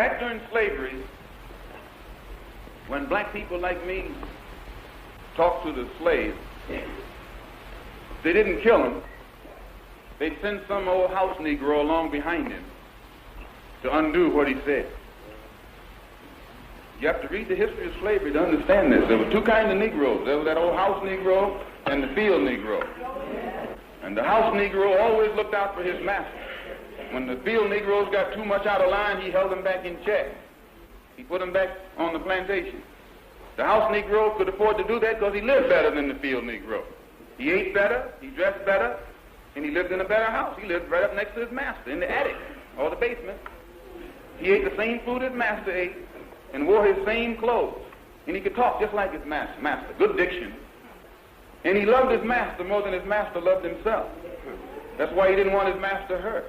Back during slavery, when black people like me talked to the slaves, they didn't kill him. They'd send some old house Negro along behind him to undo what he said. You have to read the history of slavery to understand this. There were two kinds of Negroes. There was that old house Negro and the field Negro. And the house Negro always looked out for his master. When the field Negroes got too much out of line, he held them back in check. He put them back on the plantation. The house Negro could afford to do that because he lived better than the field Negro. He ate better, he dressed better, and he lived in a better house. He lived right up next to his master in the attic or the basement. He ate the same food his master ate and wore his same clothes. And he could talk just like his master. Good diction. And he loved his master more than his master loved himself. That's why he didn't want his master hurt.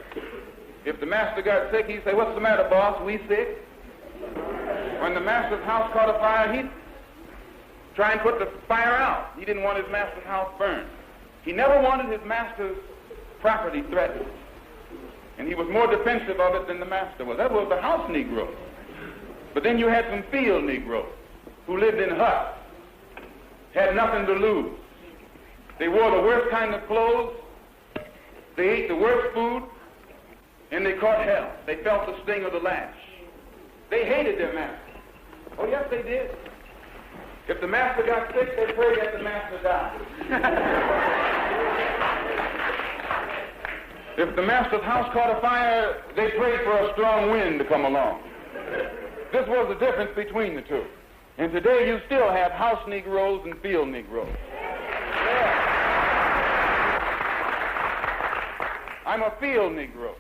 If the master got sick, he'd say, "What's the matter, boss? We sick?" When the master's house caught a fire, he'd try and put the fire out. He didn't want his master's house burned. He never wanted his master's property threatened. And he was more defensive of it than the master was. That was the house Negro. But then you had some field Negroes who lived in huts, had nothing to lose. They wore the worst kind of clothes, they ate the worst food, and they caught hell. They felt the sting of the lash. They hated their master. Oh, yes, they did. If the master got sick, they prayed that the master died. If the master's house caught a fire, they prayed for a strong wind to come along. This was the difference between the two. And today you still have house Negroes and field Negroes. Yeah. I'm a field Negro.